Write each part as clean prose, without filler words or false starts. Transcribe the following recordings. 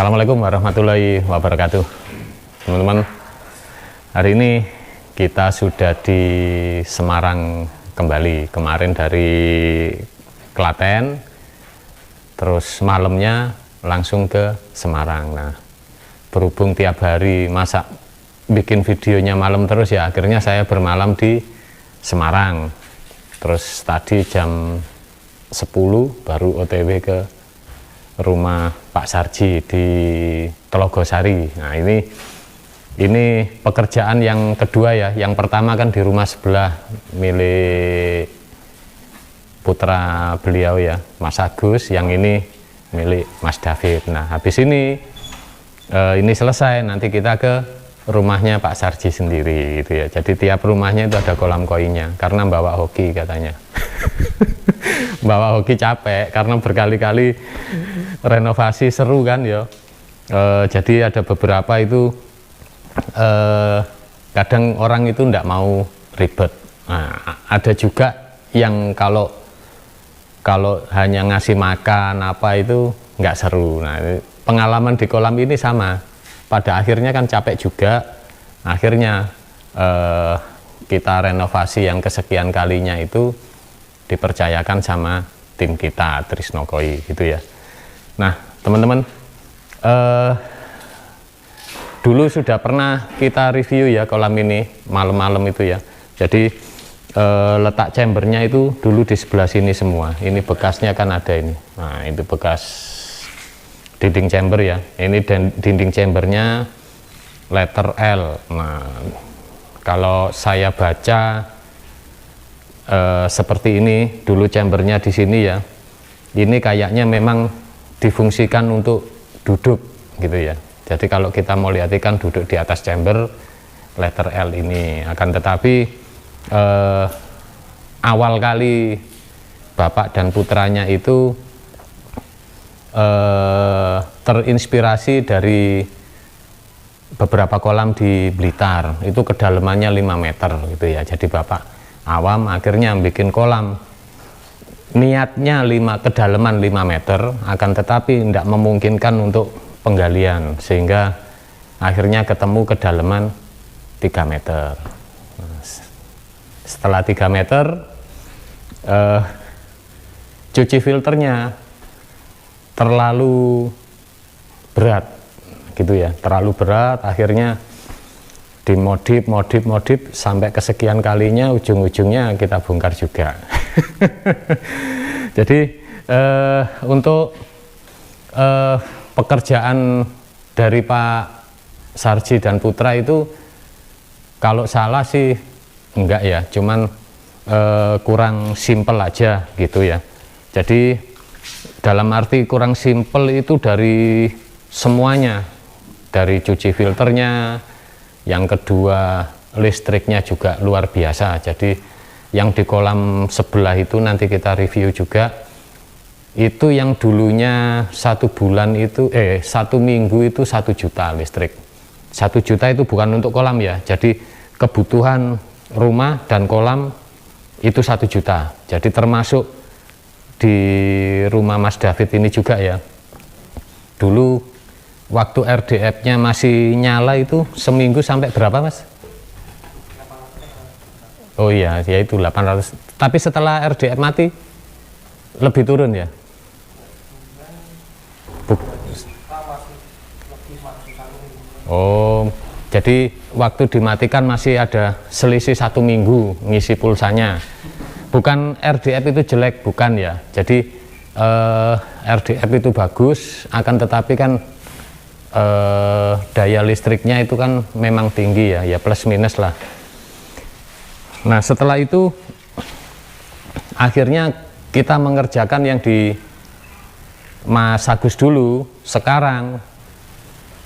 Assalamualaikum warahmatullahi wabarakatuh. Teman-teman, hari ini kita sudah di Semarang kembali. Kemarin dari Klaten, terus malamnya langsung ke Semarang. Nah, berhubung tiap hari masa bikin videonya malam terus ya, akhirnya saya bermalam di Semarang. Terus tadi jam 10 baru OTW ke rumah Pak Sarji di Telogosari. Nah, ini pekerjaan yang kedua ya. Yang pertama kan di rumah sebelah milik putra beliau ya, Mas Agus. Yang ini milik Mas David. Nah, habis ini selesai, nanti kita ke rumahnya Pak Sarji sendiri gitu ya. Jadi tiap rumahnya itu ada kolam koinnya karena bawa hoki katanya. Bawa hoki capek karena berkali-kali renovasi, seru kan ya. Jadi ada beberapa itu kadang orang itu enggak mau ribet. Nah, ada juga yang kalau hanya ngasih makan apa itu nggak seru. Nah, pengalaman di kolam ini sama, pada akhirnya kan capek juga. Akhirnya kita renovasi yang kesekian kalinya itu dipercayakan sama tim kita Trisno Koi gitu ya. Nah, teman-teman, dulu sudah pernah kita review ya kolam ini malam-malam itu ya. Jadi letak chambernya itu dulu di sebelah sini semua. Ini bekasnya kan ada ini. Nah, itu bekas dinding chamber ya. Ini dinding chambernya letter L. Nah, kalau saya baca seperti ini dulu chambernya di sini ya. Ini kayaknya memang difungsikan untuk duduk gitu ya. Jadi kalau kita mau lihat ikan duduk di atas chamber letter L ini. Akan tetapi awal kali bapak dan putranya itu terinspirasi dari beberapa kolam di Blitar. Itu kedalamannya 5 meter gitu ya. Jadi bapak awam akhirnya bikin kolam, niatnya kedalaman 5 meter, akan tetapi tidak memungkinkan untuk penggalian, sehingga akhirnya ketemu kedalaman 3 meter. Setelah 3 meter cuci filternya terlalu berat gitu ya, terlalu berat, akhirnya dimodif sampai kesekian kalinya, ujung-ujungnya kita bongkar juga. Jadi untuk pekerjaan dari Pak Sarji dan Putra itu kalau salah sih enggak ya, cuman kurang simpel aja gitu ya. Jadi dalam arti kurang simpel itu dari semuanya, dari cuci filternya, yang kedua listriknya juga luar biasa. Jadi yang di kolam sebelah itu nanti kita review juga. Itu yang dulunya 1 minggu itu 1 juta listrik. 1 juta itu bukan untuk kolam ya. Jadi kebutuhan rumah dan kolam itu 1 juta. Jadi termasuk di rumah Mas David ini juga ya. Dulu waktu RDF-nya masih nyala itu seminggu sampai berapa, Mas? Oh iya, ya itu 800. Tapi setelah RDF mati lebih turun ya? Oh, jadi waktu dimatikan masih ada selisih 1 minggu ngisi pulsanya. Bukan RDF itu jelek, bukan ya. Jadi RDF itu bagus, akan tetapi kan daya listriknya itu kan memang tinggi ya, plus minus lah. Nah, setelah itu akhirnya kita mengerjakan yang di Mas Agus dulu. Sekarang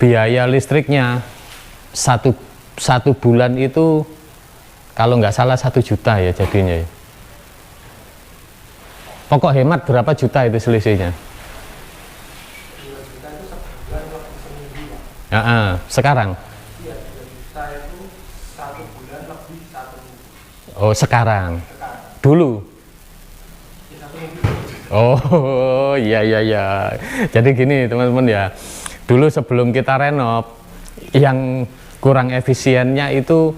biaya listriknya satu bulan itu kalau nggak salah 1 juta ya jadinya ya. Pokok hemat berapa juta itu selisihnya? Sekarang? Iya, 2 juta itu 1 bulan lebih 1 minggu. Oh, sekarang? Dulu? Oh, iya. Jadi gini teman-teman ya, dulu sebelum kita renov, yang kurang efisiennya itu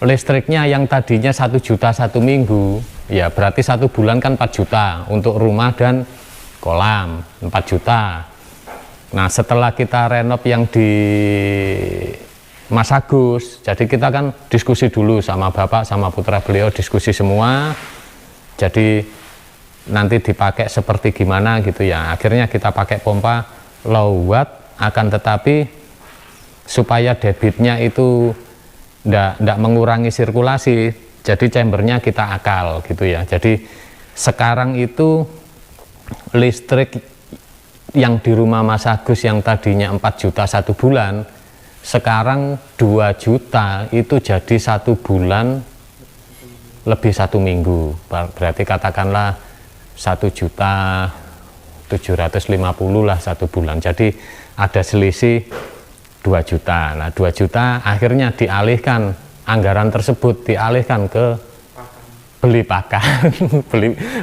listriknya yang tadinya 1 juta 1 minggu, ya berarti 1 bulan kan 4 juta untuk rumah dan kolam 4 juta. Nah setelah kita renov yang di Mas Agus, jadi kita kan diskusi dulu sama bapak sama putra beliau, diskusi semua, jadi nanti dipakai seperti gimana gitu ya. Akhirnya kita pakai pompa low watt, akan tetapi supaya debitnya itu ndak mengurangi sirkulasi, jadi chambernya kita akal gitu ya. Jadi sekarang itu listrik yang di rumah Mas Agus yang tadinya 4 juta 1 bulan, sekarang 2 juta itu jadi 1 bulan lebih 1 minggu, berarti katakanlah 1 juta 750 lah 1 bulan, jadi ada selisih 2 juta. Nah 2 juta akhirnya dialihkan, anggaran tersebut dialihkan ke beli pakan.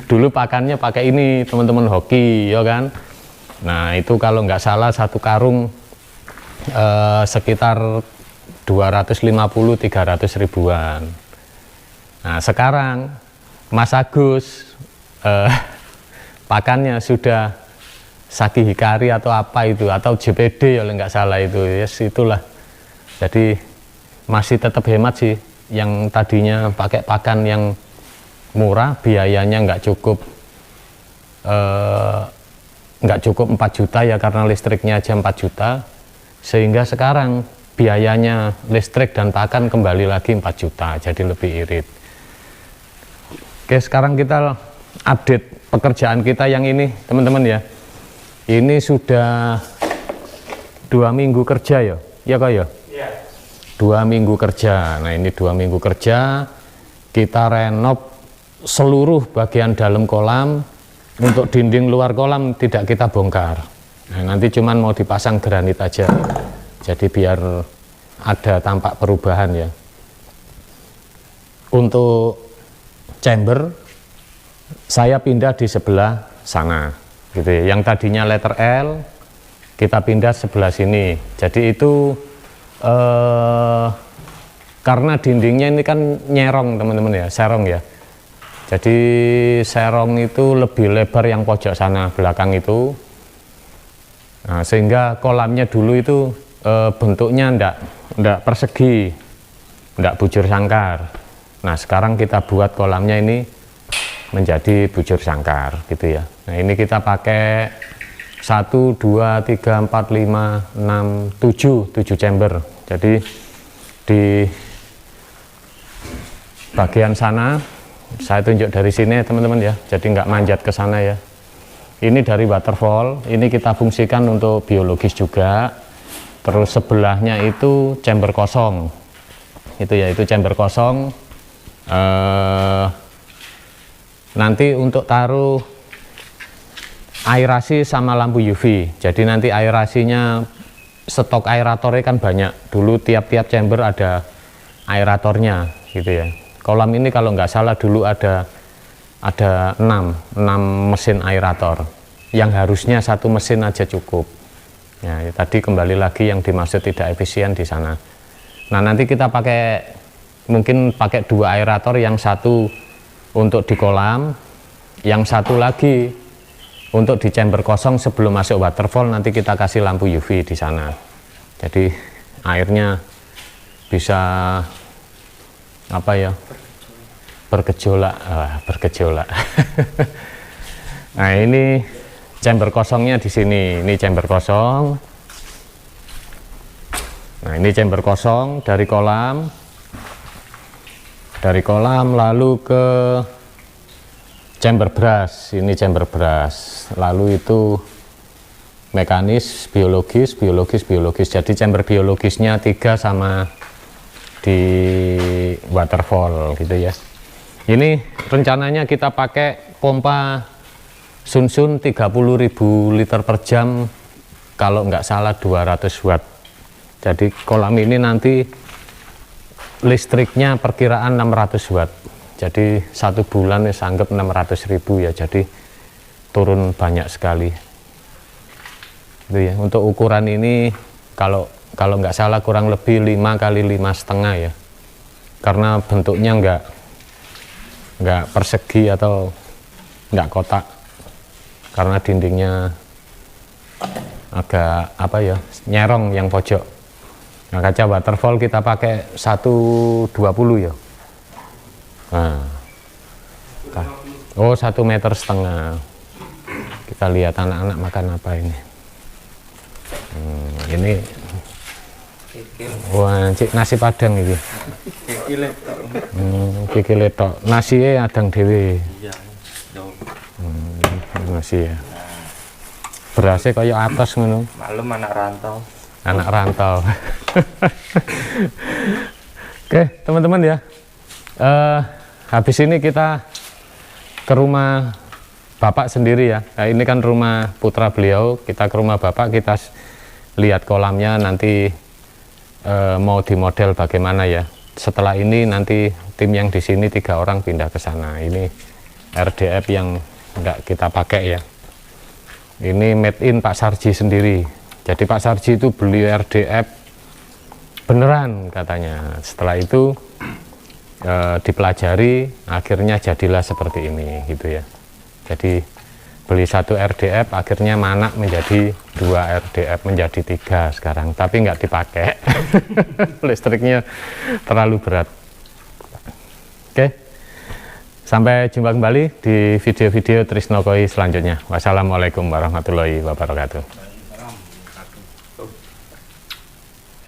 Dulu pakannya pakai ini teman-teman, hoki ya kan. Nah itu kalau nggak salah 1 karung sekitar 250-300 ribuan. Nah sekarang Mas Agus pakannya sudah Saki Hikari atau apa itu, atau JPD ya nggak salah itu, yes itulah. Jadi masih tetap hemat sih, yang tadinya pakai pakan yang murah, biayanya nggak cukup 4 juta ya, karena listriknya aja 4 juta, sehingga sekarang biayanya listrik dan pakan kembali lagi 4 juta, jadi lebih irit. Oke, sekarang kita update pekerjaan kita yang ini teman-teman ya. Ini sudah 2 minggu kerja ya, ya kok ya? Iya. 2 minggu kerja. Nah ini 2 minggu kerja, kita renov seluruh bagian dalam kolam. Untuk dinding luar kolam tidak kita bongkar. Nah, nanti cuman mau dipasang granit aja. Jadi biar ada tampak perubahan ya. Untuk chamber saya pindah di sebelah sana. Gitu ya. Yang tadinya letter L kita pindah sebelah sini, jadi itu karena dindingnya ini kan nyerong teman-teman ya, serong ya, jadi serong itu lebih lebar yang pojok sana belakang itu. Nah, sehingga kolamnya dulu itu bentuknya ndak persegi, ndak bujur sangkar. Nah sekarang kita buat kolamnya ini menjadi bujur sangkar gitu ya. Nah ini kita pakai 1, 2, 3, 4, 5, 6, 7 chamber. Jadi di bagian sana saya tunjuk dari sini teman-teman ya, jadi nggak manjat ke sana ya. Ini dari waterfall, ini kita fungsikan untuk biologis juga. Terus sebelahnya itu chamber kosong itu ya, itu chamber kosong. Nanti untuk taruh aerasi sama lampu UV, jadi nanti aerasinya, stok aeratornya kan banyak, dulu tiap-tiap chamber ada aeratornya gitu ya. Kolam ini kalau nggak salah dulu ada 6 mesin aerator, yang harusnya 1 mesin aja cukup ya, tadi kembali lagi yang dimaksud tidak efisien di sana. Nah nanti kita mungkin pakai 2 aerator, yang 1 untuk di kolam, yang 1 lagi untuk di chamber kosong sebelum masuk waterfall. Nanti kita kasih lampu UV di sana, jadi airnya bisa apa ya, bergejolak. Nah ini chamber kosongnya di sini, ini chamber kosong. Nah ini chamber kosong dari kolam lalu ke chamber brush, ini chamber brush, lalu itu mekanis, biologis. Jadi chamber biologisnya 3 sama di waterfall gitu ya. Ini rencananya kita pakai pompa Sunsun 30.000 liter per jam, kalau nggak salah 200 watt. Jadi kolam ini nanti listriknya perkiraan 600 watt. Jadi 1 bulan anggap 600.000 ya, jadi turun banyak sekali. gitu ya. Untuk ukuran ini kalau nggak salah kurang lebih 5 kali 5,5 ya, karena bentuknya nggak persegi atau nggak kotak, karena dindingnya agak apa ya, nyerong yang pojok. Nah, kaca waterfall kita pakai 1,20 ya. Nah, oh 1,5 meter. Kita lihat anak-anak makan apa ini. Ini wah, nasi padang ini. Kiki letok. Nasinya adang dewe. Nasi ya. Berasnya kayak atas ngono. Malum anak rantau. Anak rantau. Oke, teman-teman ya. Habis ini kita ke rumah Bapak sendiri ya. Nah, ini kan rumah putra beliau. Kita ke rumah Bapak, kita lihat kolamnya nanti mau dimodel bagaimana ya. Setelah ini nanti tim yang di sini 3 orang pindah ke sana. Ini RDF yang enggak kita pakai ya. Ini made in Pak Sarji sendiri. Jadi Pak Sarji itu beli RDF beneran katanya. Setelah itu dipelajari, akhirnya jadilah seperti ini gitu ya. Jadi beli 1 RDF, akhirnya manak menjadi 2 RDF, menjadi 3 sekarang, tapi nggak dipakai. Listriknya terlalu berat. Oke, sampai jumpa kembali di video-video Trisno Koi selanjutnya. Wassalamualaikum warahmatullahi wabarakatuh.